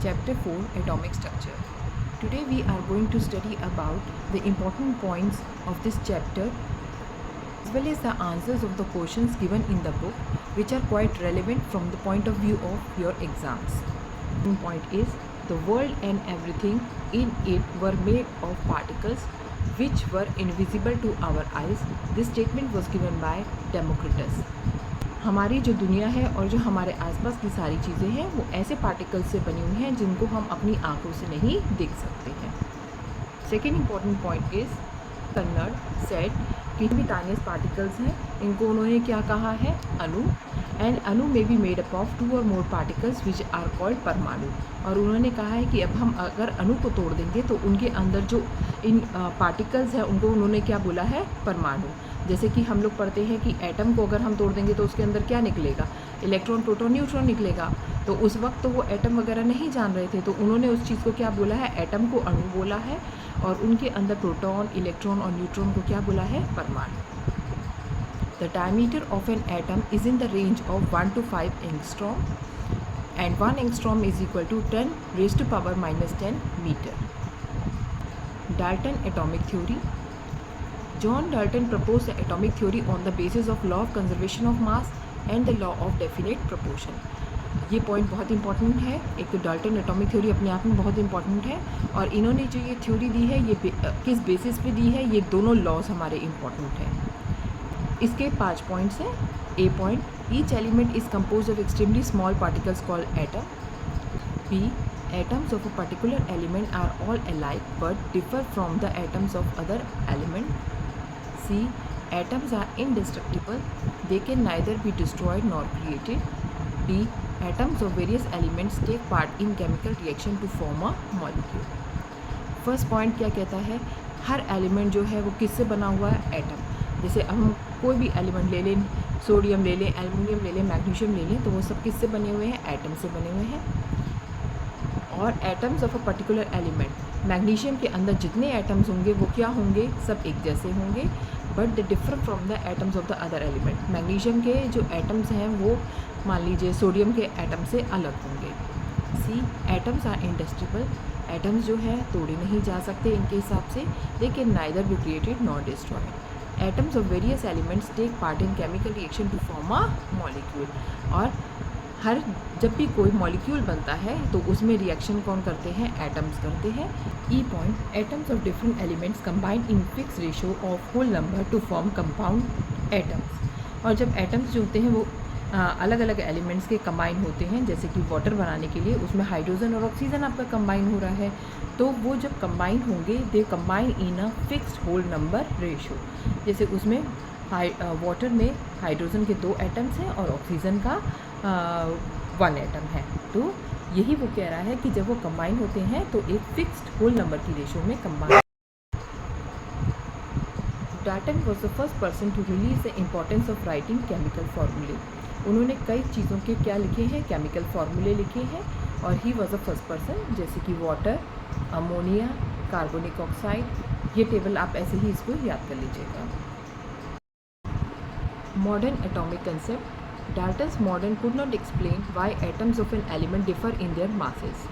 Chapter 4 Atomic Structure. Today we are going to study about the important points of this chapter as well as the answers of the questions given in the book, which are quite relevant from the point of view of your exams. One point is the world and everything in it were made of particles which were invisible to our eyes. This statement was given by Democritus. हमारी जो दुनिया है और जो हमारे आसपास की सारी चीज़ें हैं वो ऐसे पार्टिकल्स से बनी हुई हैं जिनको हम अपनी आंखों से नहीं देख सकते हैं. सेकेंड इम्पॉर्टेंट पॉइंट इज कर्नड सेट कि भी टाइनियस्ट पार्टिकल्स हैं इनको उन्होंने क्या कहा है, अणु. एंड अणु में बी मेड अप ऑफ 2 और मोर पार्टिकल्स विच आर कॉल्ड परमाणु. और उन्होंने कहा है कि अब हम अगर अणु को तोड़ देंगे तो उनके अंदर जो इन पार्टिकल्स हैं उनको उन्होंने क्या बोला है, परमाणु. जैसे कि हम लोग पढ़ते हैं कि एटम को अगर हम तोड़ देंगे तो उसके अंदर क्या निकलेगा, इलेक्ट्रॉन प्रोटॉन न्यूट्रॉन निकलेगा. तो उस वक्त तो वो एटम वगैरह नहीं जान रहे थे, तो उन्होंने उस चीज़ को क्या बोला है, एटम को अणु बोला है और उनके अंदर प्रोटॉन इलेक्ट्रॉन और न्यूट्रॉन को क्या बोला है, परमाणु. The diameter of an atom is in the range of 1 to 5 angstrom and 1 angstrom is equal to 10⁻⁻10 metre. Dalton atomic theory. John Dalton proposed the atomic theory on the basis of law of conservation of mass and the law of definite proportion. ये point बहुत important है. एक तो Dalton atomic theory अपने आप में बहुत important है और इन्होंने जो ये थ्योरी दी है ये किस बेसिस पे दी है, ये दोनों लॉज हमारे इंपॉर्टेंट हैं. इसके 5 पॉइंट्स हैं. A point, each element is compose of extremely small particles called atom. B, atoms of a particular element are all alike but differ from the atoms of other element. C, atoms are indestructible, they can neither be destroyed nor created. D, atoms of various elements take part in chemical reaction to form a molecule. First point क्या कहता है, हर element जो है वो किससे बना हुआ है, एटम. जैसे हम कोई भी एलिमेंट ले लें, सोडियम ले लें, एल्युमिनियम ले लें, मैग्नीशियम ले लें, तो वो सब किससे बने हुए हैं, एटम से बने हुए हैं. और atoms of a particular element, magnesium के अंदर जितने एटम्स होंगे वो क्या होंगे, सब एक जैसे होंगे but the differ from the atoms of the other element. Magnesium के जो एटम्स हैं वो मान लीजिए सोडियम के एटम से अलग होंगे. See, atoms are indestructible, atoms जो है तोड़े नहीं जा सकते इनके हिसाब से. They can neither be created nor destroyed. Atoms of various elements take part in chemical reaction to form a molecule. और हर जब भी कोई मॉलिक्यूल बनता है तो उसमें रिएक्शन कौन करते हैं, एटम्स करते हैं. E point, atoms of different elements combined in fix ratio of whole number to form compound atoms. और जब एटम्स जो होते हैं वो अलग अलग एलिमेंट्स के कंबाइन होते हैं, जैसे कि वाटर बनाने के लिए उसमें हाइड्रोजन और ऑक्सीजन आपका कंबाइन हो रहा है, तो वो जब कंबाइन होंगे they combine in a fixed whole number ratio. जैसे उसमें वाटर में हाइड्रोजन के 2 एटम्स हैं और ऑक्सीजन का 1 एटम है. तो यही वो कह रहा है कि जब वो कंबाइन होते हैं तो एक फिक्स्ड होल नंबर की रेशियो में combine. Dalton was the first person to release the importance of writing chemical formulae. उन्होंने कई चीज़ों के क्या लिखे हैं, केमिकल फार्मूले लिखे हैं और he was the first person. जैसे कि वाटर, अमोनिया, कार्बोनिक ऑक्साइड, ये टेबल आप ऐसे ही इसको याद कर लीजिएगा. Modern atomic concept. Dalton's model could not explain why atoms of an element differ in their masses.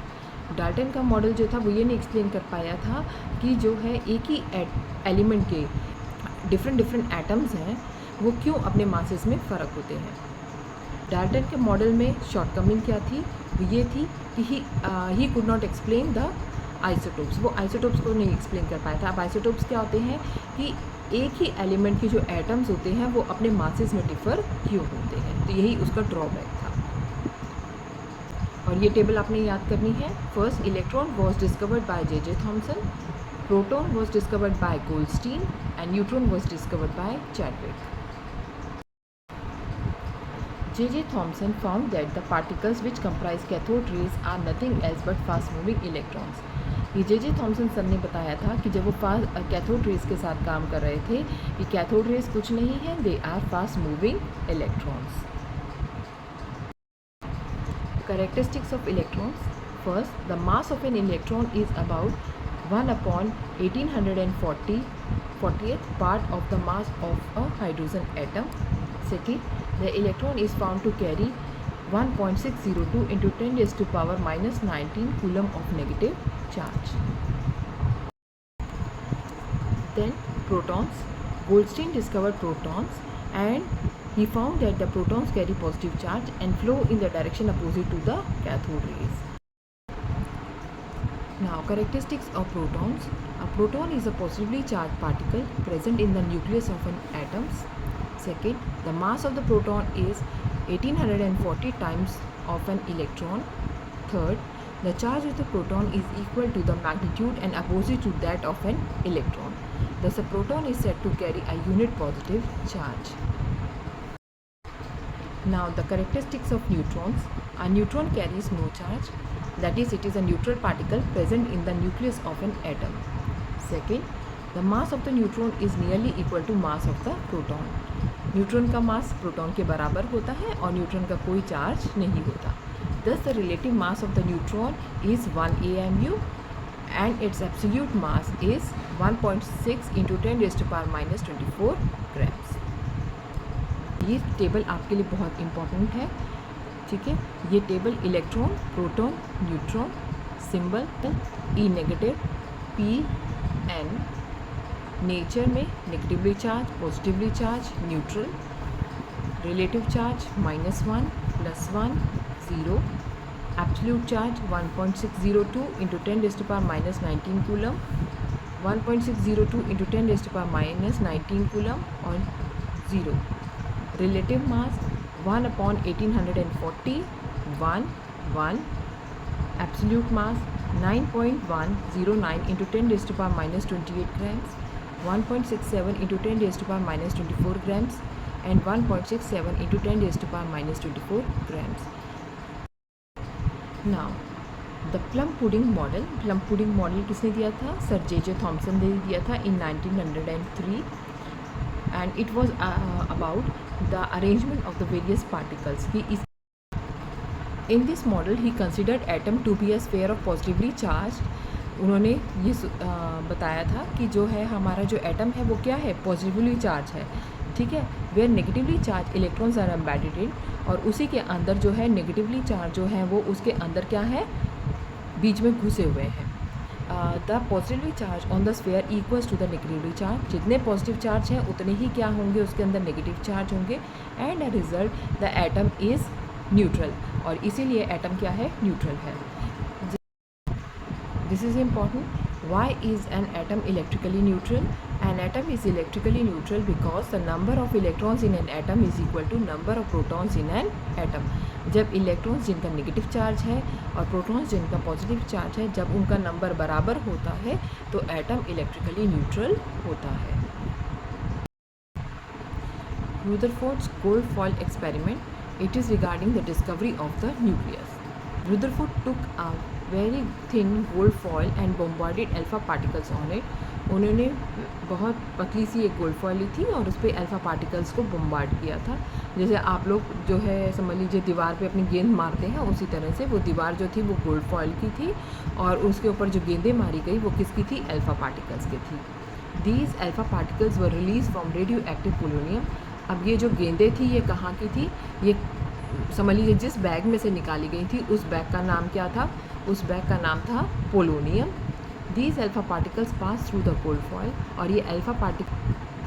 Dalton का मॉडल जो था वो ये नहीं एक्सप्लेन कर पाया था कि जो है एक ही एलिमेंट के डिफरेंट एटम्स हैं वो क्यों अपने मासेस में फ़र्क होते हैं. डाल्टन के मॉडल में शॉर्टकमिंग क्या थी, वो ये थी कि he could not explain the isotopes. वो आइसोटोप्स को नहीं एक्सप्लेन कर पाया था. अब आइसोटोप्स क्या होते हैं कि एक ही एलिमेंट के जो एटम्स होते हैं वो अपने मासेस में डिफ़र क्यों होते हैं, तो यही उसका ड्रॉबैक था. और ये टेबल आपने याद करनी है. First, electron was discovered by J.J. Thomson, proton was discovered by Goldstein and neutron was discovered by Chadwick. J.J. Thomson found that the particles which comprise cathode rays are nothing else but fast moving electrons. ये J.J. Thompson sir ने बताया था कि जब वो cathode rays के साथ काम कर रहे थे कि कैथोड रेस कुछ नहीं है, they are fast moving electrons. Characteristics of electrons. First, the mass of an electron is about 1/1840th part of the mass of a hydrogen atom. Second, the electron is found to carry 1.602 into 10 raised to power minus 19 coulomb of negative charge. Then protons. Goldstein discovered protons and he found that the protons carry positive charge and flow in the direction opposite to the cathode rays. Now, characteristics of protons. A proton is a positively charged particle present in the nucleus of an atom. Second, the mass of the proton is 1840 times of an electron. Third, the charge of the proton is equal to the magnitude and opposite to that of an electron. Thus, a proton is said to carry a unit positive charge. Now, the characteristics of neutrons. A neutron carries no charge, that is, it is a neutral particle present in the nucleus of an atom. Second, the mass of the neutron is nearly equal to mass of the proton. Neutron का मास proton के बराबर होता है और neutron का कोई charge नहीं होता. Thus, the relative mass of the neutron is 1 AMU and its absolute mass is 1.6 into 10 raised to power minus 24 grams. ये टेबल आपके लिए बहुत इम्पॉर्टेंट है, ठीक है. ये table electron, proton, neutron, symbol E negative, P, N, nature में negatively charge, positively charge, neutral, relative charge -1, +1, 0, absolute charge 1.602 into 10 raised to power minus 19 coulomb, 1.602 into 10 raised to power minus 19 coulomb और 0. Relative mass 1/1840, 1, absolute mass 9.109 into 10 raised to power minus 28 grams, 1.67 into 10 raised to power minus 24 grams and 1.67 into 10 raised to power minus 24 grams. Now, the plum pudding model. Plum pudding model किसने दिया था? Sir J.J. Thompson ने दिया था in 1903 and it was about the arrangement of the various particles. In this model, he considered atom to be a sphere of positively charged. उन्होंने ये बताया था कि जो है हमारा जो एटम है वो क्या है, पॉजिटिवली चार्ज है, ठीक है. Where negatively charge electrons are embedded in, और उसी के अंदर जो है नेगेटिवली चार्ज जो है वो उसके अंदर क्या है, बीच में घुसे हुए हैं. The positively charge on the sphere equals to the negatively charge. जितने पॉजिटिव चार्ज हैं उतने ही क्या होंगे, उसके अंदर नेगेटिव चार्ज होंगे. And a result the atom is neutral, और इसीलिए एटम क्या है, न्यूट्रल है. This is important. Why is an atom electrically neutral? An atom is electrically neutral because the number of electrons in an atom is equal to number of protons in an atom. जब electrons जिनका negative charge है और protons जिनका positive charge है, जब उनका number बराबर होता है तो एटम इलेक्ट्रिकली न्यूट्रल होता है. Rutherford's gold foil experiment. It is regarding the discovery of the nucleus. Rutherford took a very thin gold foil and bombarded alpha particles on it. उन्होंने बहुत पतली सी एक गोल्ड फॉयल ली थी और उस पर अल्फ़ा पार्टिकल्स को बम्बार्ड किया था. जैसे आप लोग जो है समझ लीजिए दीवार पे अपनी गेंद मारते हैं, उसी तरह से वो दीवार जो थी वो गोल्ड फॉयल की थी और उसके ऊपर जो गेंदें मारी गई वो किसकी थी, अल्फ़ा पार्टिकल्स की थी. These alpha particles were release from radio active polonium. अब ये जो गेंदें थी ये कहाँ की थी, ये समझ लीजिए जिस बैग में से निकाली गई थी उस बैग का नाम क्या था, उस बैग का नाम था polonium. These alpha particles pass through the gold foil, और ये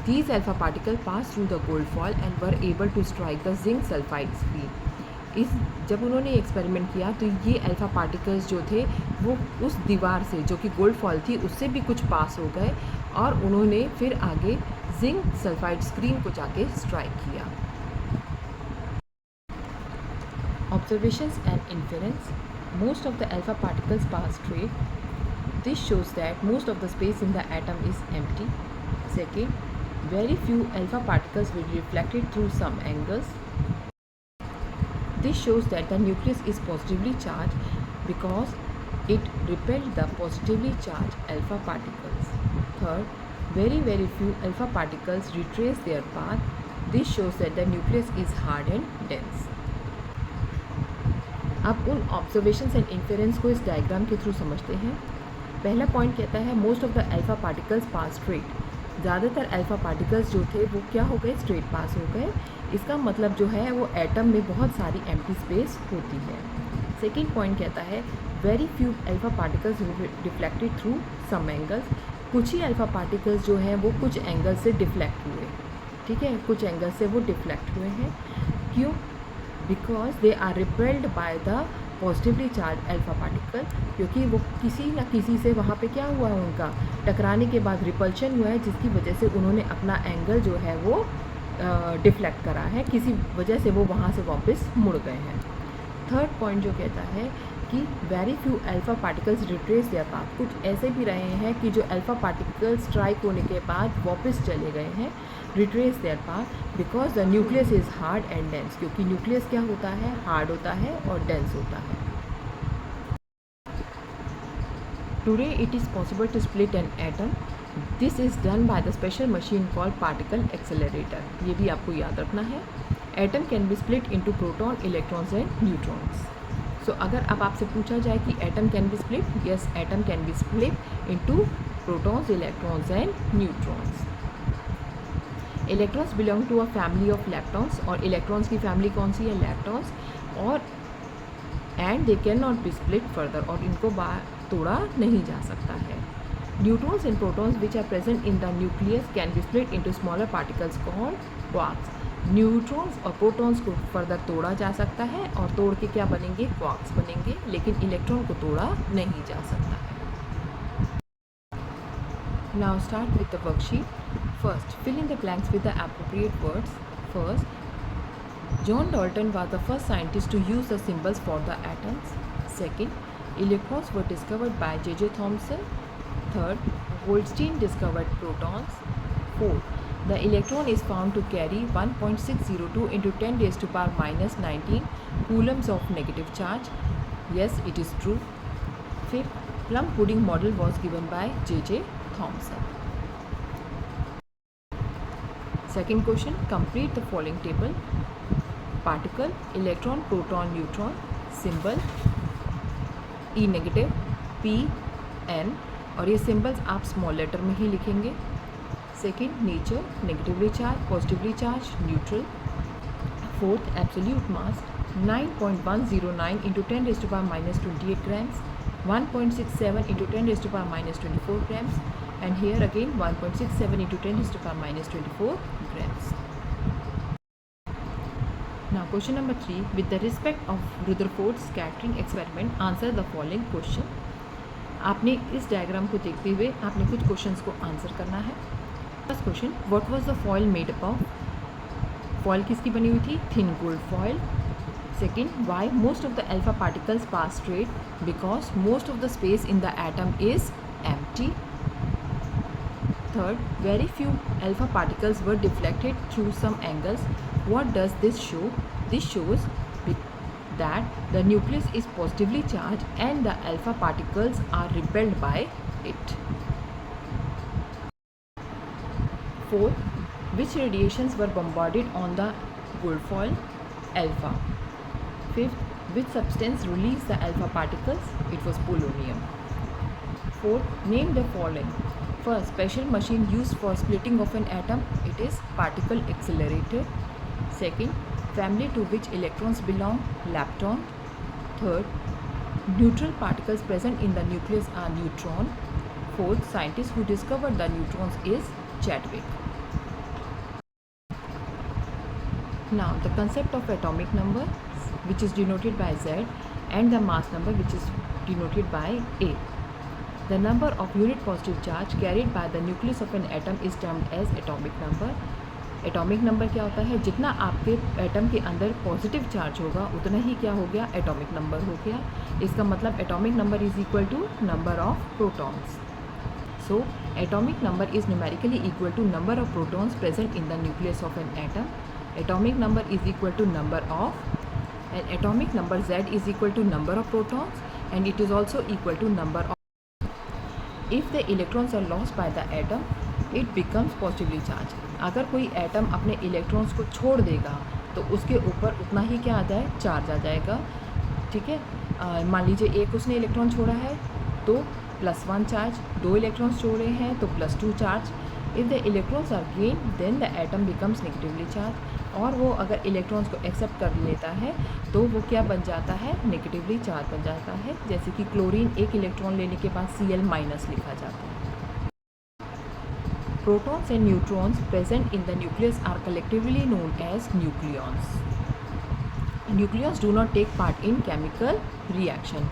these alpha particle pass through the gold foil and were able to strike the zinc sulphide screen. जब उन्होंने एक्सपेरिमेंट किया तो ये अल्फ़ा पार्टिकल्स जो थे वो उस दीवार से जो कि गोल्ड फॉयल थी उससे भी कुछ पास हो गए और उन्होंने फिर आगे जिंक सल्फाइड स्क्रीन को जाके स्ट्राइक किया. Observations and inference. Most of the alpha particles pass straight. This shows that most of the space in the atom is empty. Second, very few alpha particles will be reflected through some angles. This shows that the nucleus is positively charged because it repelled the positively charged alpha particles. Third, very few alpha particles retrace their path. This shows that the nucleus is hard and dense. अब उन observations and inference को इस diagram के through समझते हैं. पहला point कहता है most of the alpha particles pass straight. ज़्यादातर अल्फ़ा पार्टिकल्स जो थे वो क्या हो गए, स्ट्रेट पास हो गए। इसका मतलब जो है वो एटम में बहुत सारी एम्प्टी स्पेस होती है। सेकेंड पॉइंट कहता है very few alpha particles deflected through some angles. कुछ ही अल्फ़ा पार्टिकल्स जो हैं वो कुछ एंगल से डिफ्लेक्ट हुए, ठीक है, कुछ एंगल से वो डिफ्लेक्ट हुए हैं। क्यों? Because they are repelled by the positively charge alpha particle, क्योंकि वो किसी न किसी से वहाँ पे क्या हुआ है, उनका टकराने के बाद रिपल्शन हुआ है, जिसकी वजह से उन्होंने अपना एंगल जो है वो डिफ्लेक्ट करा है, किसी वजह से वो वहाँ से वापस मुड़ गए हैं। थर्ड पॉइंट जो कहता है कि very few alpha particles retrace there path. कुछ ऐसे भी रहे हैं कि जो अल्फ़ा पार्टिकल्स स्ट्राइक होने के बाद वापस चले गए हैं, retrace there path, because the nucleus is hard and dense, क्योंकि न्यूक्लियस क्या होता है, हार्ड होता है और डेंस होता है। Today it is possible to split an atom, this is done by the special machine called particle accelerator. ये भी आपको याद रखना है। Atom can be split into proton, electrons and neutrons. So अगर अब आपसे पूछा जाए कि atom can be split, yes, atom can be split into protons, electrons and neutrons. Electrons belong to a family of leptons, और electrons की फैमिली कौन सी है, लैप्टॉन्स, और and they can not be split further, और इनको तोड़ा नहीं जा सकता है। Neutrons and protons which are present in the nucleus can be split into smaller particles called quarks. Neutrons और प्रोटॉन्स को फर्दर तोड़ा जा सकता है, और तोड़ के क्या बनेंगे, क्वार्क्स बनेंगे, लेकिन इलेक्ट्रॉन को तोड़ा नहीं जा सकता है। Now start with the worksheet. First, fill in the blanks with the appropriate words. First, John Dalton was the first scientist to use the symbols for the atoms. Second, electrons were discovered by J.J. Thomson. Third, Goldstein discovered protons. Fourth, the electron is found to carry 1.602 into 10 raised to power minus 19 coulombs of negative charge. Yes, it is true. Fifth, plum pudding model was given by J.J. Thomson. Second question, complete the following table. Particle, electron, proton, neutron, symbol E negative, P, N, और ये symbols आप small letter में ही लिखेंगे. Second, nature, negatively charged, positively charged, neutral. Fourth, absolute mass 9.109 into 10 raised to power minus 28 grams, 1.67 into 10 raised to power minus 24 grams, and here again 1.67 into 10 raised to power minus 24 grams. Now question number 3, with the respect of Rutherford's scattering experiment, answer the following question. आपने इस diagram को देखते हुए आपने कुछ questions को answer करना है. First question, what was the foil made up of? Foil किसकी बनी हुई थी? Thin gold foil. Second, why most of the alpha particles pass straight? Because most of the space in the atom is empty. Third, very few alpha particles were deflected through some angles. What does this show? This shows that the nucleus is positively charged and the alpha particles are repelled by it. Fourth, which radiations were bombarded on the gold foil? Alpha. Fifth, which substance released the alpha particles? It was polonium. Fourth, name the following. First, special machine used for splitting of an atom. It is particle accelerator. Second, family to which electrons belong? Lepton. Third, neutral particles present in the nucleus are neutron. Fourth, scientist who discovered the neutrons is Chadwick. Now, the concept of atomic number, which is denoted by Z, and the mass number, which is denoted by A. The number of unit positive charge carried by the nucleus of an atom is termed as atomic number. Atomic number क्या होता है? जितना आपके atom के अंदर positive charge होगा उतना ही क्या हो गया? एटॉमिक नंबर हो गया. इसका मतलब atomic number is equal to number of protons. So, atomic number is numerically equal to number of protons present in the nucleus of an atom. Atomic number is equal to number of, and atomic number Z is equal to number of protons, and it is also equal to number of. If the electrons are lost by the atom, it becomes positively charged. अगर कोई atom अपने electrons को छोड़ देगा तो उसके ऊपर उतना ही क्या आ जाए? चार्ज आ जाएगा. ठीक है, मान लीजिए एक उसने इलेक्ट्रॉन छोड़ा है तो +1 चार्ज, 2 इलेक्ट्रॉन्स छोड़े हैं तो +2 charge, if the electrons are gain then the atom becomes negatively charge, और वो अगर इलेक्ट्रॉन्स को एक्सेप्ट कर लेता है तो वो क्या बन जाता है, नेगेटिवली चार्ज बन जाता है। जैसे कि क्लोरीन एक इलेक्ट्रॉन लेने के बाद Cl- लिखा जाता है। Protons and neutrons present in the nucleus are collectively known as nucleons. Nucleons do not take part in chemical reaction.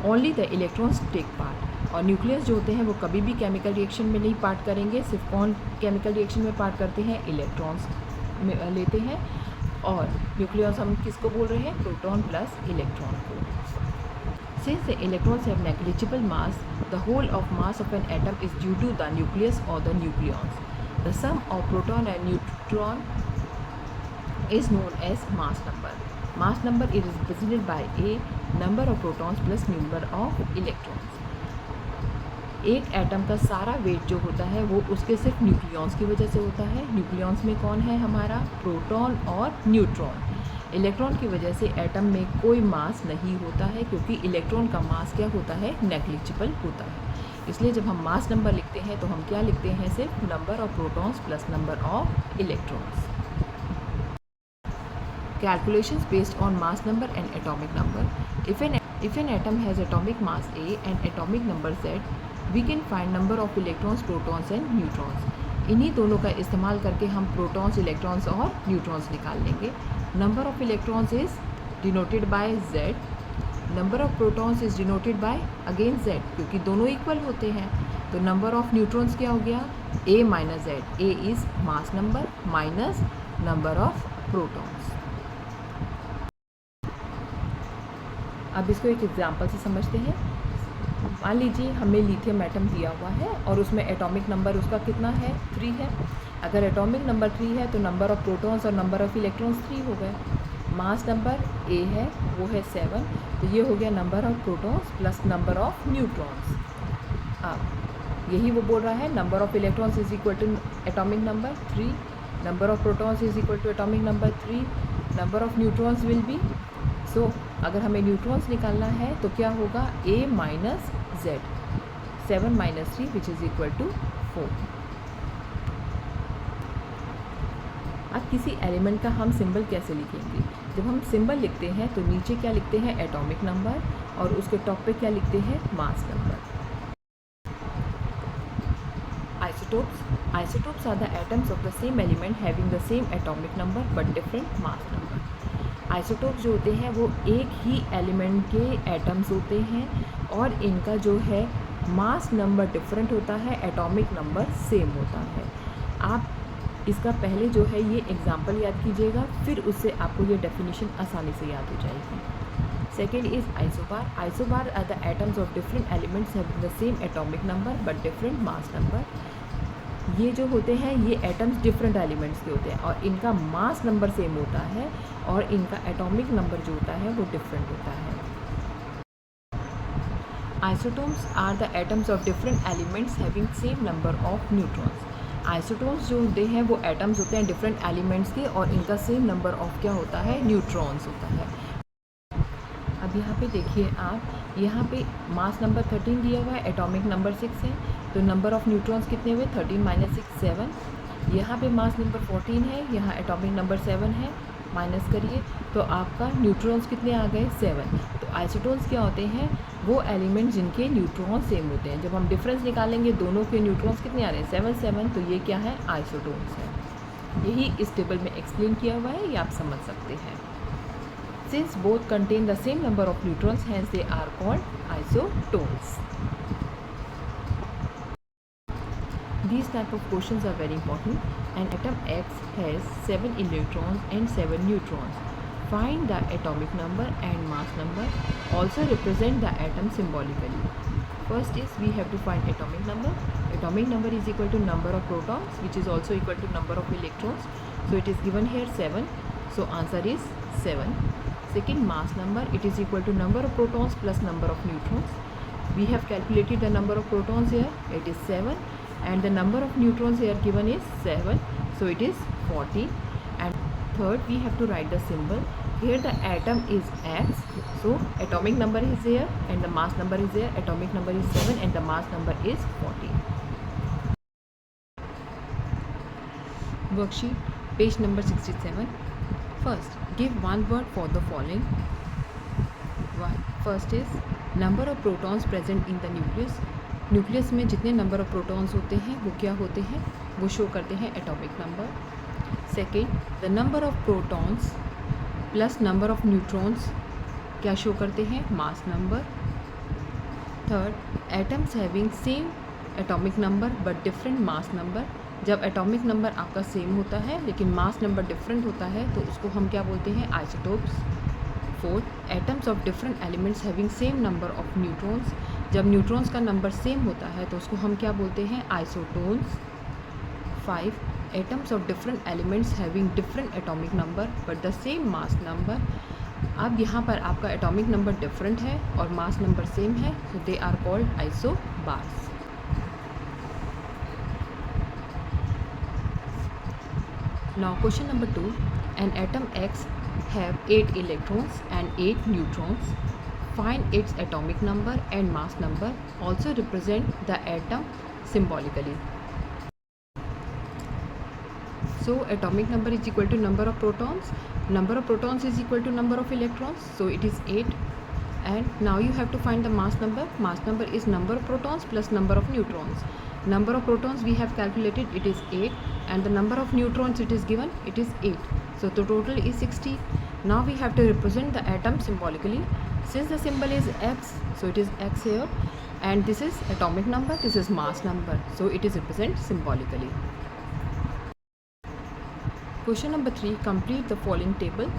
Only the electrons take part. और न्यूक्लियस जो होते हैं वो कभी भी केमिकल रिएक्शन में नहीं पार्ट करेंगे। सिर्फ कौन केमिकल रिएक्शन में पार्ट करते हैं, इलेक्ट्रॉन्स लेते हैं। और न्यूक्लियस हम किसको बोल रहे हैं, प्रोटॉन प्लस इलेक्ट्रॉन को। Since the electrons have negligible mass, the whole of mass of an atom is due to the nucleus or the nucleons. The sum of proton and neutron is known as mass number. Mass number is represented by a number of protons plus number of electrons. एक atom का सारा wait जो होता है वो उसके सिर्फ nucleons की वजह से होता है। न्यूक्लियॉन्स में कौन है हमारा, प्रोटॉन और न्यूट्रॉन। इलेक्ट्रॉन की वजह से एटम में कोई मास नहीं होता है, क्योंकि इलेक्ट्रॉन का मास क्या होता है, नेग्लिजिबल होता है। इसलिए जब हम मास नंबर लिखते हैं तो हम क्या लिखते हैं, सिर्फ number of protons plus number of electrons. Calculations based on mass number and atomic number. If an atom has atomic mass A and atomic number Z, we can find number of electrons, protons and neutrons. इन्हीं दोनों का इस्तेमाल करके हम protons, electrons और neutrons निकाल लेंगे। Number of electrons is denoted by Z, number of protons is denoted by again Z, क्योंकि दोनों इक्वल होते हैं। तो नंबर ऑफ न्यूट्रॉन्स क्या हो गया, A minus Z। A is mass number minus number of protons. अब इसको एक एग्जांपल से समझते हैं। मान लीजिए हमें लिथियम एटम दिया हुआ है और उसमें एटॉमिक नंबर उसका कितना है, 3 है। अगर एटॉमिक नंबर 3 है तो नंबर ऑफ प्रोटॉन्स और नंबर ऑफ इलेक्ट्रॉन्स 3 हो गए। मास नंबर A है, वो है 7, तो ये हो गया number of protons plus number of neutrons. अब यही वो बोल रहा है, number of electrons is equal to atomic number 3, number of protons is equal to atomic number 3, number of neutrons will be. So अगर हमें न्यूट्रॉन्स निकालना है तो क्या होगा, A minus Z, 7 minus 3 which is equal to 4। अब किसी एलिमेंट का हम सिंबल कैसे लिखेंगे। जब हम सिंबल लिखते हैं तो नीचे क्या लिखते हैं, एटॉमिक नंबर, और उसके टॉप पे क्या लिखते हैं, mass number. Isotopes are the atoms of the same element having the same atomic number but different mass number. Isotopes जो होते हैं वो एक ही एलिमेंट के एटम्स होते हैं और इनका जो है मास नंबर डिफरेंट होता है, एटॉमिक नंबर सेम होता है। आप इसका पहले जो है ये एग्जांपल याद कीजिएगा, फिर उससे आपको ये डेफिनेशन आसानी से याद हो जाएगी। Second is isobar. Isobar are the atoms of different elements having the same atomic number but different mass number. ये जो होते हैं ये एटम्स डिफरेंट एलिमेंट्स के होते हैं और इनका मास नंबर सेम होता है और इनका एटॉमिक नंबर जो होता है वो डिफरेंट होता है। Isotopes are the atoms of different elements having same number of neutrons. Isotopes जो होते हैं वो एटम्स होते हैं डिफरेंट एलिमेंट्स के और इनका सेम नंबर ऑफ क्या होता है, न्यूट्रॉन्स होता है। अब यहाँ पे देखिए आप, यहाँ पे मास नंबर 13 दिया हुआ है, एटॉमिक नंबर 6 है, तो नंबर ऑफ न्यूट्रॉन्स कितने हुए, 13 माइनस 6 7। यहाँ पे मास नंबर 14 है, यहाँ एटॉमिक नंबर 7 है, माइनस करिए तो आपका न्यूट्रॉन्स कितने आ गए, 7। तो आइसोटोन्स क्या होते हैं, वो एलिमेंट जिनके न्यूट्रॉन सेम होते हैं। जब हम डिफरेंस निकालेंगे दोनों के न्यूट्रॉन्स कितने आ रहे हैं, 7 7, तो ये क्या है, आइसोटोन्स है। यही इस टेबल में एक्सप्लेन किया हुआ है, ये आप समझ सकते हैं। Since both contain the same number of neutrons, hence they are called isotones. These type of questions are very important. An atom X has 7 electrons and 7 neutrons. Find the atomic number and mass number. Also represent the atom symbolically. First is we have to find atomic number. Atomic number is equal to number of protons, which is also equal to number of electrons. So it is given here 7. So answer is 7. Second, mass number, it is equal to number of protons plus number of neutrons. We have calculated the number of protons here, it is 7, and the number of neutrons here given is 7, so it is 14. And third, we have to write the symbol. Here the atom is X, so atomic number is here and the mass number is here. Atomic number is 7 and the mass number is 14. worksheet, page number 67. First, give one word for the following. First is number of protons present in the nucleus. Nucleus में जितने number of protons होते हैं वो क्या होते हैं, वो show करते हैं atomic number. Second, the number of protons plus number of neutrons क्या शो करते हैं, mass number. Third, atoms having same atomic number but different mass number. जब एटॉमिक नंबर आपका सेम होता है लेकिन मास नंबर डिफरेंट होता है तो उसको हम क्या बोलते हैं, isotopes. Fourth, atoms of different elements having same number of neutrons. जब न्यूट्रॉन्स का नंबर सेम होता है तो उसको हम क्या बोलते हैं, isotones. 5, atoms of different elements having different atomic number but the same mass number. अब यहाँ पर आपका एटॉमिक नंबर डिफरेंट है और मास नंबर सेम है, so they are called isobars. Now question number 2, an atom X have 8 electrons and 8 neutrons. Find its atomic number and mass number. Also represent the atom symbolically. So atomic number is equal to number of protons. Number of protons is equal to number of electrons. So it is 8. And now you have to find the mass number. Mass number is number of protons plus number of neutrons. Number of protons we have calculated, it is 8, and the number of neutrons it is given, it is 8. So the total is 60. Now we have to represent the atom symbolically. Since the symbol is X, so it is X here, and this is atomic number, this is mass number, so it is represented symbolically. Question number 3, complete the following table.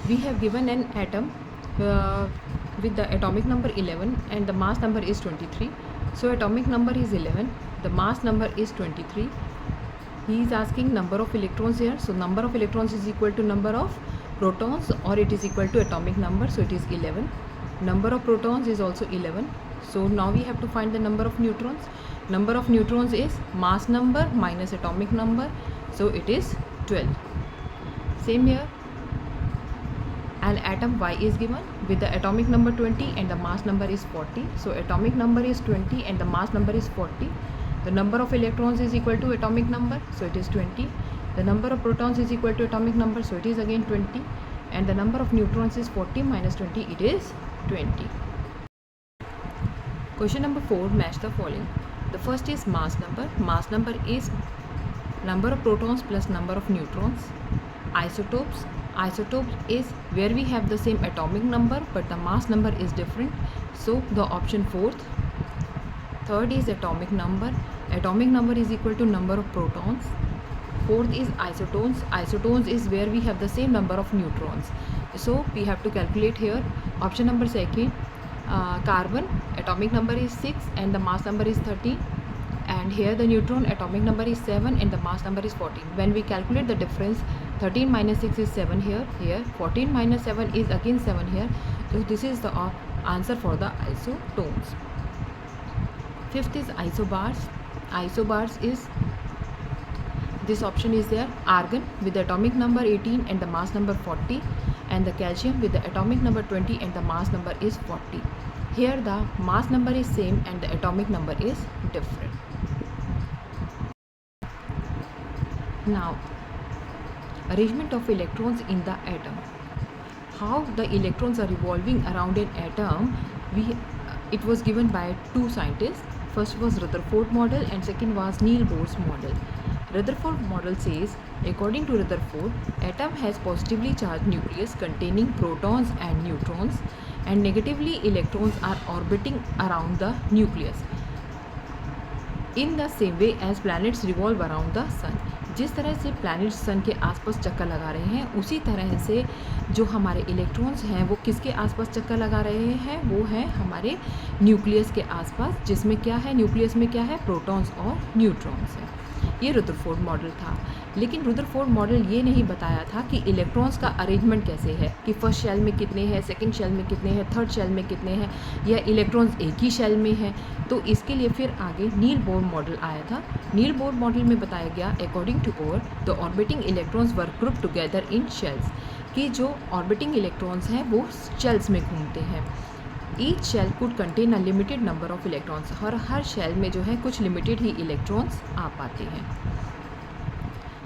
We have given an atom with the atomic number 11 and the mass number is 23. So atomic number is 11, the mass number is 23. He is asking number of electrons here, so number of electrons is equal to number of protons or it is equal to atomic number, so it is 11. Number of protons is also 11. So now we have to find the number of neutrons. Number of neutrons is mass number minus atomic number, so it is 12. Same here, an atom Y is given with the atomic number 20 and the mass number is 40. So atomic number is 20 and the mass number is 40. The number of electrons is equal to atomic number, so it is 20. The number of protons is equal to atomic number, so it is again 20. And the number of neutrons is 40 minus 20, it is 20. Question number 4, match the following. The first is mass number. Mass number is number of protons plus number of neutrons. Isotopes. Isotopes is where we have the same atomic number but the mass number is different, so the option 4th. Third is atomic number. Atomic number is equal to number of protons. Fourth is isotones. Isotones is where we have the same number of neutrons, so we have to calculate here. Option number 2, carbon, atomic number is 6 and the mass number is 13. And here the neutron atomic number is 7 and the mass number is 14. When we calculate the difference, 13 minus 6 is 7 here, 14 minus 7 is again 7 here. So this is the answer for the isotones. Fifth is isobars. Isobars is, this option is there, argon with the atomic number 18 and the mass number 40, and the calcium with the atomic number 20 and the mass number is 40. Here the mass number is same and the atomic number is different. Now, arrangement of electrons in the atom. How the electrons are revolving around an atom, it was given by 2 scientists. First was Rutherford model and second was Niels Bohr's model. Rutherford model says, according to Rutherford, atom has positively charged nucleus containing protons and neutrons, and negatively electrons are orbiting around the nucleus in the same way as planets revolve around the sun. जिस तरह से planets सन के आसपास चक्कर लगा रहे हैं, उसी तरह से जो हमारे इलेक्ट्रॉन्स हैं वो किसके आसपास चक्कर लगा रहे हैं, वो है हमारे न्यूक्लियस के आसपास, जिसमें क्या है, न्यूक्लियस में क्या है, प्रोटॉन्स और न्यूट्रॉन्स है. ये रुदरफोर्ड मॉडल था. लेकिन रुदरफोर्ड मॉडल ये नहीं बताया था कि इलेक्ट्रॉन्स का अरेंजमेंट कैसे है, कि फर्स्ट शेल में कितने हैं, सेकंड शेल में कितने हैं, थर्ड शेल में कितने हैं, या इलेक्ट्रॉन्स एक ही शेल में है. तो इसके लिए फिर आगे नील बोर मॉडल आया था. नील बोर मॉडल में बताया गया, according to Bohr the orbiting electrons were group together in shells, कि जो ऑर्बिटिंग इलेक्ट्रॉन्स हैं वो शेल्स में घूमते हैं. Each shell could contain a limited number of electrons, और हर शेल में जो है कुछ लिमिटेड ही इलेक्ट्रॉन्स आ पाते हैं.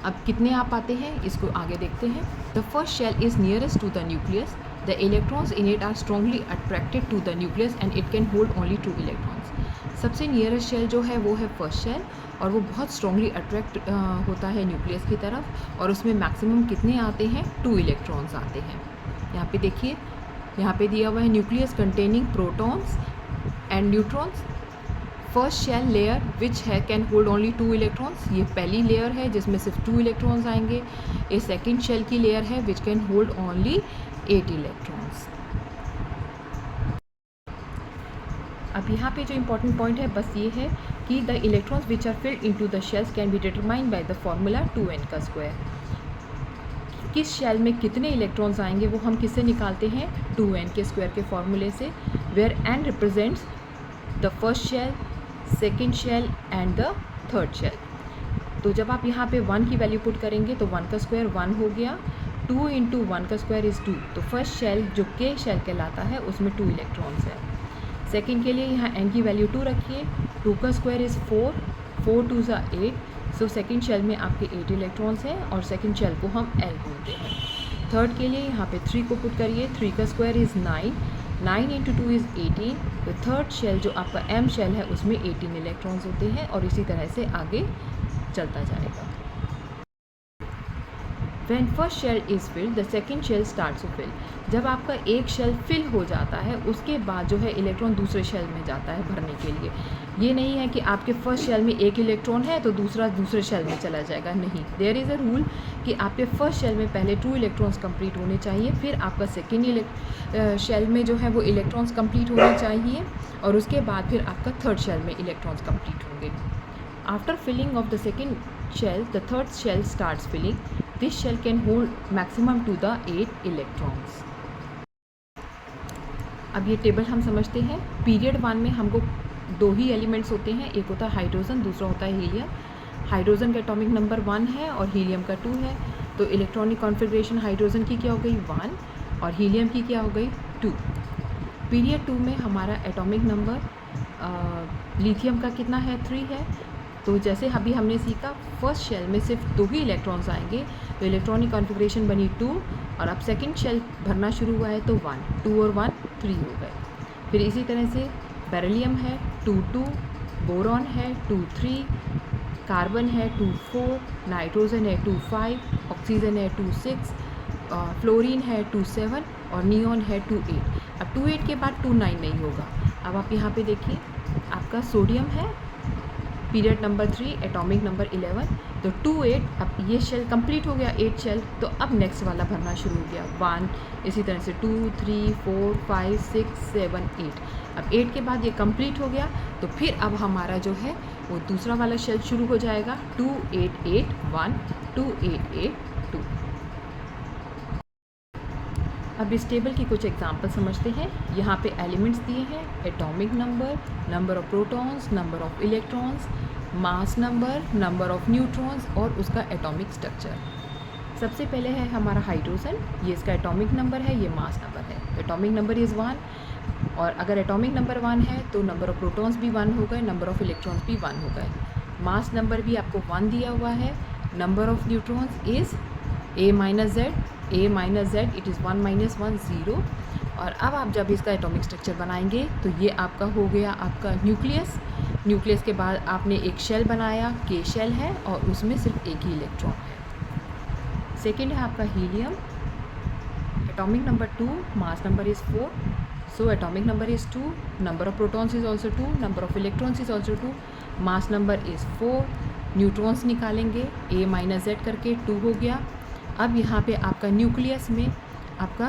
अब कितने आप पाते हैं इसको आगे देखते हैं। The first shell is nearest to the nucleus, the electrons in it are strongly attracted to the nucleus and it can hold only 2 electrons. सबसे नियरेस्ट शेल जो है वो है फर्स्ट शेल, और वो बहुत स्ट्रॉन्गली अट्रैक्ट होता है न्यूक्लियस की तरफ, और उसमें मैक्सिमम कितने आते हैं, 2 इलेक्ट्रॉन्स आते हैं। यहाँ पे देखिए, यहाँ पे दिया हुआ है nucleus containing protons and neutrons. First shell layer which है कैन होल्ड ओनली 2 इलेक्ट्रॉन्स, ये पहली लेयर है जिसमें सिर्फ 2 इलेक्ट्रॉन्स आएंगे। ये सेकेंड शेल की लेयर है which can hold only 8 electrons. अब यहाँ पे जो इम्पोर्टेंट पॉइंट है बस ये है कि the electrons which are filled into the shells can be determined by the formula 2n का स्क्वायर। किस शेल में कितने इलेक्ट्रॉन्स आएंगे वो हम किससे निकालते हैं, 2n के स्क्वायर के फॉर्मूले से, where n represents the first shell, second shell and the third shell. तो जब आप यहाँ पे 1 की वैल्यू पुट करेंगे तो 1 का स्क्वायर 1 हो गया, 2 इंटू 1 का स्क्वायर इज़ 2। तो फर्स्ट शेल जो के शेल कहलाता है उसमें 2 इलेक्ट्रॉन्स है। सेकेंड के लिए यहाँ n की वैल्यू 2 रखिए, 2 का स्क्वायर इज़ 4, 4 2 ज़ा 8। सो सेकेंड शेल में आपके 8 इलेक्ट्रॉन्स हैं और सेकेंड शेल को हम L बोलते हैं। थर्ड के लिए यहाँ पे 3 को पुट करिए, 3 का स्क्वायर इज़ 9, 9 इंटू 2 इज़ 18। तो थर्ड शेल जो आपका M शेल है उसमें 18 इलेक्ट्रॉन्स होते हैं, और इसी तरह से आगे चलता जाएगा। When first shell is filled, the second shell starts to fill। जब आपका एक शेल फिल हो जाता है उसके बाद जो है इलेक्ट्रॉन दूसरे शेल में जाता है भरने के लिए। ये नहीं है कि आपके फर्स्ट शेल में एक इलेक्ट्रॉन है तो दूसरा दूसरे शेल में चला जाएगा, नहीं। देयर इज़ अ रूल कि आपके फर्स्ट शेल में पहले 2 इलेक्ट्रॉन्स कंप्लीट होने चाहिए, फिर आपका सेकेंड शेल में जो है वो इलेक्ट्रॉन्स कंप्लीट होने चाहिए, और उसके बाद फिर आपका थर्ड शेल में इलेक्ट्रॉन्स कंप्लीट होंगे। After filling of the second shell, the third shell starts filling. This shell can hold maximum to the 8 electrons। अब ये टेबल हम समझते हैं। पीरियड 1 में हमको 2 ही एलिमेंट्स होते हैं, एक होता है हाइड्रोजन, दूसरा होता है हीलियम। हाइड्रोजन का एटॉमिक नंबर 1 है और हीलियम का 2 है, तो इलेक्ट्रॉनिक कॉन्फ़िगरेशन हाइड्रोजन की क्या हो गई 1 और हीलियम की क्या हो गई 2। पीरियड 2 में हमारा एटॉमिक नंबर लिथियम का कितना है 3 है। तो जैसे अभी हमने सीखा फर्स्ट शेल में सिर्फ 2 ही इलेक्ट्रॉन्स आएंगे, तो इलेक्ट्रॉनिक कॉन्फ़िगरेशन बनी 2, और अब सेकंड शेल भरना शुरू हुआ है तो 1, 2 और 1 3 हो गए। फिर इसी तरह से बेरिलियम है 2 2, बोरॉन है 2 3, कार्बन है 2 4, नाइट्रोजन है 2 5, ऑक्सीजन है 2 6, फ्लोरीन है 2 7 और नियॉन है 2 8। अब 2 8 के बाद 2 9 नहीं होगा। अब आप यहाँ पे देखिए, आपका सोडियम है पीरियड नंबर 3 एटॉमिक नंबर 11, तो 2 8। अब ये शेल कंप्लीट हो गया 8 शेल, तो अब नेक्स्ट वाला भरना शुरू हो गया 1, इसी तरह से 2 3 4 5 6 7 8। अब 8 के बाद ये कंप्लीट हो गया, तो फिर अब हमारा जो है वो दूसरा वाला शेल शुरू हो जाएगा 2 8 8 1 2 8 8 2। अब इस टेबल की कुछ एग्जांपल समझते हैं। यहाँ पे एलिमेंट्स दिए हैं, atomic number, number of protons, number of electrons, mass number, number of neutrons और उसका एटॉमिक स्ट्रक्चर। सबसे पहले है हमारा हाइड्रोजन, ये इसका एटॉमिक नंबर है, ये मास नंबर है। एटॉमिक नंबर इज़ 1, और अगर एटॉमिक नंबर 1 है तो नंबर ऑफ प्रोटॉन्स भी 1 हो गए, नंबर ऑफ इलेक्ट्रॉन्स भी 1 हो गए। मास नंबर भी आपको 1 दिया हुआ है। Number of neutrons is a minus Z, it is 1 minus 1 0। और अब आप जब इसका एटॉमिक स्ट्रक्चर बनाएंगे तो ये आपका हो गया आपका न्यूक्लियस। न्यूक्लियस के बाद आपने एक शेल बनाया, के शेल है, और उसमें सिर्फ एक ही इलेक्ट्रॉन है। सेकेंड है आपका helium, atomic number 2, mass number is 4, so atomic number is 2, number of protons is also 2, number of electrons is also 2, mass number is 4। Neutrons निकालेंगे a माइनस जेड करके 2 हो गया। अब यहाँ पे आपका न्यूक्लियस में आपका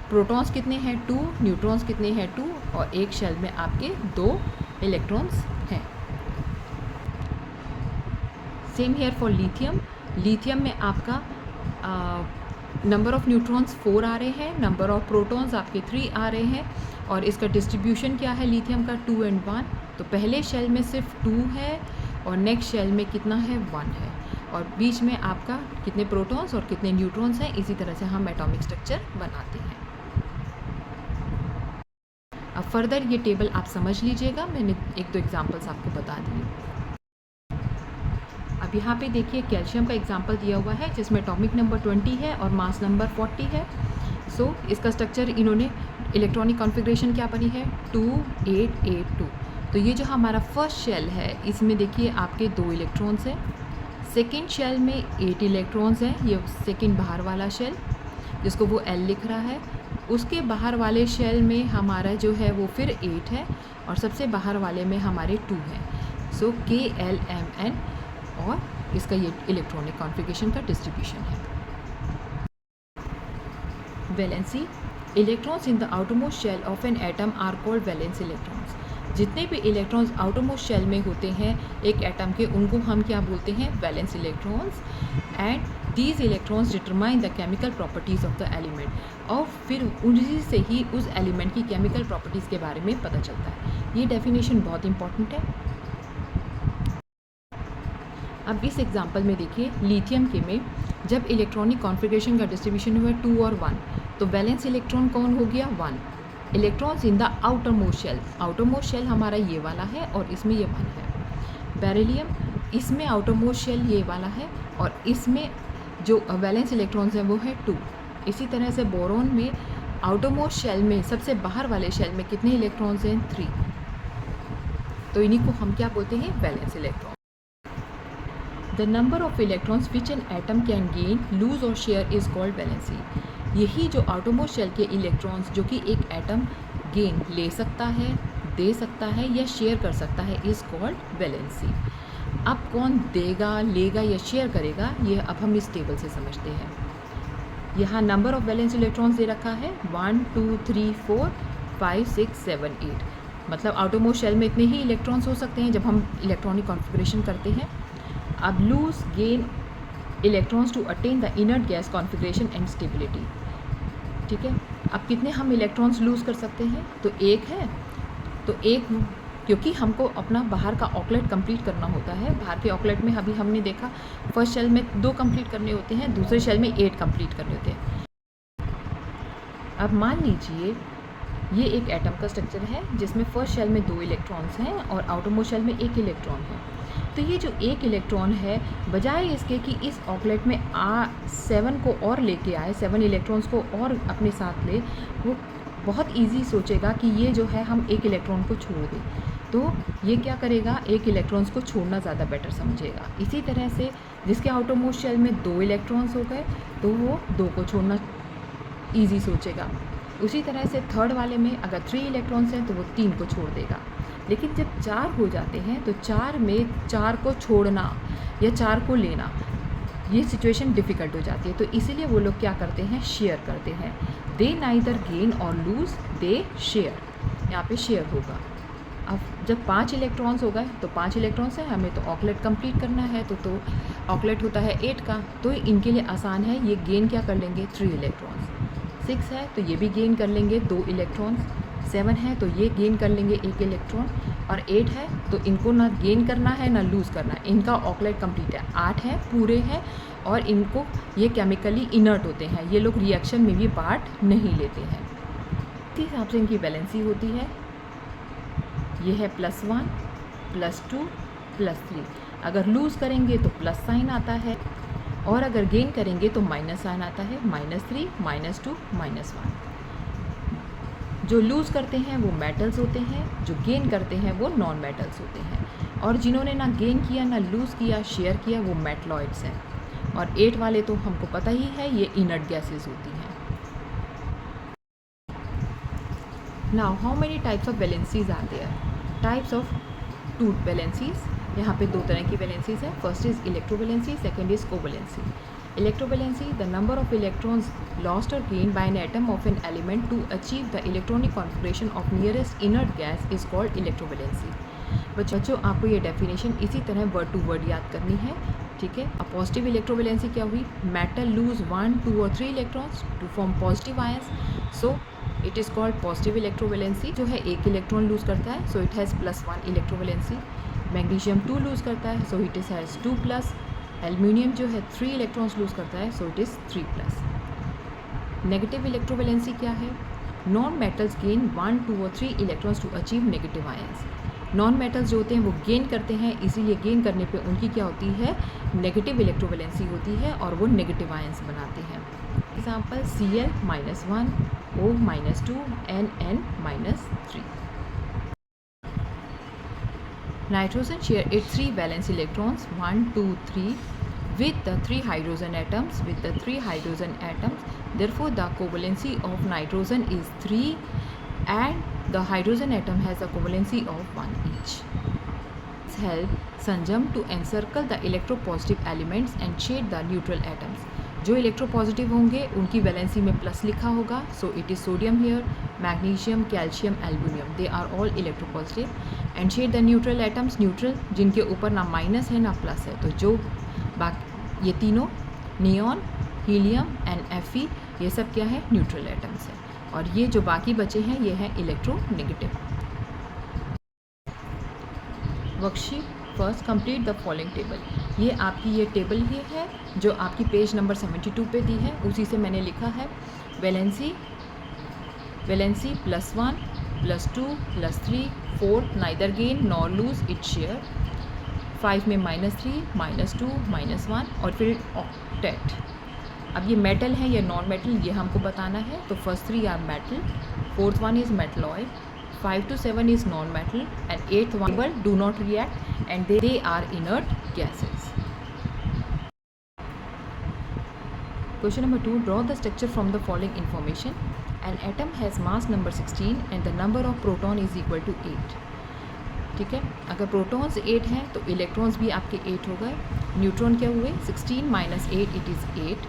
प्रोटॉन्स कितने हैं 2, न्यूट्रॉन्स कितने हैं 2, और एक शेल में आपके 2 इलेक्ट्रॉन्स हैं। Same here for lithium. Lithium में आपका नंबर ऑफ न्यूट्रॉन्स 4 आ रहे हैं, नंबर ऑफ प्रोटॉन्स आपके 3 आ रहे हैं, और इसका डिस्ट्रीब्यूशन क्या है लिथियम का 2 and 1। तो पहले शेल में सिर्फ 2 है और नेक्स्ट शेल में कितना है 1 है, और बीच में आपका कितने प्रोटॉन्स और कितने न्यूट्रॉन्स हैं। इसी तरह से हम एटॉमिक स्ट्रक्चर बनाते हैं। अब फर्दर ये टेबल आप समझ लीजिएगा, मैंने 1-2 एग्जांपल्स आपको बता दिए। अब यहाँ पे देखिए कैल्शियम का एग्जांपल दिया हुआ है जिसमें एटॉमिक नंबर 20 है और मास नंबर 40 है। सो इसका स्ट्रक्चर इन्होंने इलेक्ट्रॉनिक कॉन्फ़िगरेशन क्या बनी है 2882। तो ये जो हमारा फर्स्ट शेल है इसमें देखिए आपके 2 इलेक्ट्रॉन्स हैं। सेकेंड शेल में 8 इलेक्ट्रॉन्स हैं, ये सेकेंड बाहर वाला शेल जिसको वो L लिख रहा है। उसके बाहर वाले शेल में हमारा जो है वो फिर 8 है और सबसे बाहर वाले में हमारे 2 हैं। सो KLMN और इसका ये इलेक्ट्रॉनिक कॉन्फ़िगरेशन का डिस्ट्रीब्यूशन है। Valency electrons in the outermost shell of an atom are called valence electrons. जितने भी इलेक्ट्रॉन्स आउटरमोस्ट शेल में होते हैं एक एटम के उनको हम क्या बोलते हैं valence electrons. And these electrons determine the chemical properties of the element. और फिर उन्हीं से ही उस एलिमेंट की केमिकल प्रॉपर्टीज़ के बारे में पता चलता है। ये डेफिनेशन बहुत इंपॉर्टेंट है। अब इस एग्जांपल में देखिए लिथियम के में जब इलेक्ट्रॉनिक कॉन्फ़िगरेशन का डिस्ट्रीब्यूशन हुआ 2 और 1 तो वैलेंस इलेक्ट्रॉन कौन हो गया 1। Electrons in the outer most shell, outer most shell हमारा ये वाला है और इसमें ये 1 है। बेरिलियम इसमें आउटर मोस्ट शेल ये वाला है और इसमें जो वैलेंस इलेक्ट्रॉन्स हैं वो है 2। इसी तरह से बोरॉन में आउटर मोस्ट शेल में सबसे बाहर वाले शेल में कितने इलेक्ट्रॉन्स हैं 3। तो इन्हीं को हम क्या बोलते हैं valence electron. The number of electrons which an atom can gain lose और शेयर इज कॉल्ड वैलेंसी। यही जो आउटरमोस्ट शेल के इलेक्ट्रॉन्स जो कि एक एटम गेन ले सकता है, दे सकता है या शेयर कर सकता है इज कॉल्ड वैलेंसी। अब कौन देगा, लेगा या शेयर करेगा ये अब हम इस टेबल से समझते हैं। यहाँ number of valence electrons they रखा है 1 2 3 4 5 6 7 8। मतलब आउटरमोस्ट शेल में इतने ही इलेक्ट्रॉन्स हो सकते हैं जब हम इलेक्ट्रॉनिक कॉन्फ़िगरेशन करते हैं। अब lose gain electrons to attain the inert gas configuration and stability. ठीक है, अब कितने हम इलेक्ट्रॉन्स लूज़ कर सकते हैं तो एक है। तो एक क्योंकि हमको अपना बाहर का ऑकलेट कंप्लीट करना होता है। बाहर के ऑकलेट में अभी हमने देखा फर्स्ट शेल में 2 कंप्लीट करने होते हैं, दूसरे शेल में 8 कंप्लीट करने होते हैं। अब मान लीजिए ये एक एटम का स्ट्रक्चर है जिसमें फर्स्ट शेल में 2 इलेक्ट्रॉन्स हैं और आउटरमोस्ट शेल में 1 इलेक्ट्रॉन है। तो ये जो 1 इलेक्ट्रॉन है बजाय इसके कि इस ऑकलेट में 7 को और लेके आए, 7 इलेक्ट्रॉन्स को और अपने साथ ले, वो बहुत इजी सोचेगा कि ये जो है हम 1 इलेक्ट्रॉन को छोड़ दें। तो ये क्या करेगा 1 इलेक्ट्रॉन्स को छोड़ना ज़्यादा बेटर समझेगा। इसी तरह से जिसके आउटरमोस्ट शेल में 2 इलेक्ट्रॉन्स हो गए तो वो 2 को छोड़ना ईजी सोचेगा। उसी तरह से थर्ड वाले में अगर 3 इलेक्ट्रॉन्स हैं तो वो 3 को छोड़ देगा। लेकिन जब 4 हो जाते हैं तो 4 में 4 को छोड़ना या 4 को लेना ये सिचुएशन डिफ़िकल्ट हो जाती है। तो इसीलिए वो लोग क्या करते हैं शेयर करते हैं। दे नाइदर गेन और लूज़, दे शेयर। यहाँ पे शेयर होगा। अब जब 5 इलेक्ट्रॉन्स हो गए तो 5 इलेक्ट्रॉन्स हैं, हमें तो ऑकलेट कंप्लीट करना है तो ऑकलेट होता है 8 का। तो इनके लिए आसान है, ये गेन क्या कर लेंगे 3 इलेक्ट्रॉन्स। 6 है तो ये भी गेन कर लेंगे 2 इलेक्ट्रॉन्स। 7 है तो ये गेन कर लेंगे 1 इलेक्ट्रॉन। और 8 है तो इनको ना गेन करना है ना लूज़ करना है, इनका ऑकलेट कंप्लीट है। 8 है पूरे हैं और इनको ये केमिकली इनर्ट होते हैं, ये लोग रिएक्शन में भी पार्ट नहीं लेते हैं। इस हिसाब से इनकी वैलेंसी होती है। ये है +1 +2 +3। अगर लूज़ करेंगे तो प्लस साइन आता है और अगर गेन करेंगे तो माइनस साइन आता है, -3 -2 -1। जो लूज़ करते हैं वो मेटल्स होते हैं, जो गेन करते हैं वो नॉन मेटल्स होते हैं। और जिन्होंने ना गेन किया ना लूज़ किया शेयर किया वो मेटलॉइड्स हैं। और 8 वाले तो हमको पता ही है ये इनर्ट गैसेस होती हैं। Now how many types of valencies are there? Types of 2 valencies. यहाँ पे 2 तरह की वैलेंसीज है। First is electrovalency, second is covalency. Electrovalency, the number of electrons lost or gained by an atom of an element to achieve the electronic configuration of nearest inert gas is called electrovalency. बच्चों आपको ये definition इसी तरह word to word याद करनी है, ठीक है। अब पॉजिटिव इलेक्ट्रोवैलेंसी क्या हुई? मेटल लूज 1 2 और 3 electrons to form positive ions, so it is called positive electrovalency. जो है 1 इलेक्ट्रॉन लूज करता है, so it has +1 electrovalency. Magnesium 2 lose करता है, so it is has 2+। Aluminium जो है 3 इलेक्ट्रॉन्स लूज़ करता है, so it is 3+। Negative electrovalency क्या है? नॉन मेटल्स गेन 1 2 और 3 electrons to achieve negative ions. Non metals जो होते हैं वो गेन करते हैं, इसीलिए गेन करने पे उनकी क्या होती है, नेगेटिव इलेक्ट्रोवैलेंसी होती है और वो नेगेटिव आयंस बनाते हैं। Example Cl-1, O-2, N-3। Nitrogen share its 3 valence electrons 1, 2, 3 with the 3 hydrogen atoms Therefore, the covalency of nitrogen is 3 and the hydrogen atom has a covalency of 1 each. This helps Sanjam to encircle the electropositive elements and shade the neutral atoms. जो electropositive होंगे उनकी valency में plus लिखा होगा, so it is sodium here, magnesium, calcium, aluminium, they are all electropositive. And shed the neutral atoms, neutral जिनके ऊपर ना minus है ना प्लस है, तो जो बाकी ये तीनों नियॉन, हीलियम एंड Fe ये सब क्या है, न्यूट्रल एटम्स है, और ये जो बाकी बचे हैं ये हैं electronegative. Worksheet first, complete the following table. ये आपकी ये टेबल ही है जो आपकी पेज नंबर 72 पे दी है, उसी से मैंने लिखा है valency +1 +2 +3 4 neither gain nor lose it share, 5 में -3 -2 -1 और फिर ऑक्टेट। अब ये मेटल है या नॉन मेटल ये हमको बताना है, तो first 3 are metal, 4th one is metalloid, 5 to 7 is non-metal and 8th one do not react and they are inert gases. Question number 2, draw the structure from the following information. An atom has mass number 16 and the number of proton is equal to 8. ठीक है, अगर protons 8 हैं तो electrons भी आपके 8 हो गए। Neutron क्या हुए, 16 - 8 it is 8,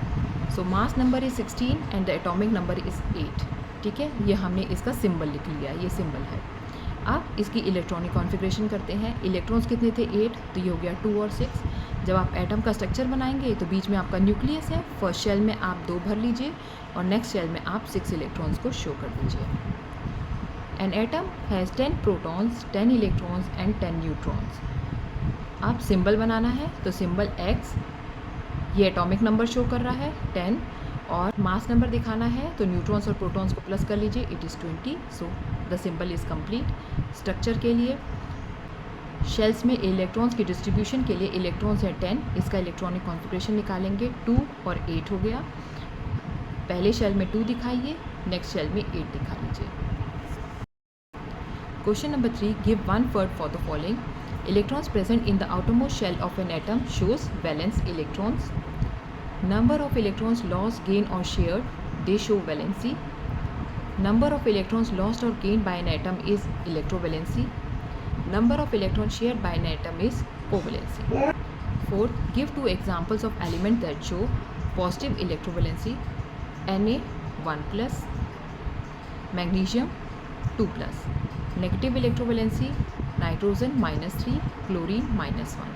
so mass number is 16 and the atomic number is 8। ठीक है, ये हमने इसका सिंबल लिख लिया, ये सिंबल है। अब इसकी इलेक्ट्रॉनिक कॉन्फ़िगरेशन करते हैं। इलेक्ट्रॉन्स कितने थे, 8, तो ये हो गया 2 और 6। जब आप एटम का स्ट्रक्चर बनाएंगे तो बीच में आपका न्यूक्लियस है, फर्स्ट शेल में आप 2 भर लीजिए और नेक्स्ट शेल में आप 6 इलेक्ट्रॉन्स को शो कर दीजिए। An atom has 10 protons, 10 electrons and 10 neutrons. आप सिंबल बनाना है तो सिंबल X, ये एटॉमिक नंबर शो कर रहा है 10, और मास नंबर दिखाना है तो न्यूट्रॉन्स और प्रोटॉन्स को प्लस कर लीजिए, it is 20, so the symbol is complete. Structure के लिए शेल्स में इलेक्ट्रॉन्स की डिस्ट्रीब्यूशन के लिए इलेक्ट्रॉन्स है 10, इसका इलेक्ट्रॉनिक कॉन्फ़िगरेशन निकालेंगे, 2 और 8 हो गया। पहले शेल में 2 दिखाइए, नेक्स्ट शेल में 8 दिखा लीजिए। Question number 3, give one word for the following. Electrons present in the outermost shell of an atom shows valence electrons. Number of electrons lost, gained or shared, they show valency. Number of electrons lost or gained by an atom is electrovalency. Number of electrons shared by an atom is covalency. Fourth, give 2 examples of elements that show positive electrovalency. Na 1+, magnesium 2+. Negative electrovalency, nitrogen -3, chlorine -1.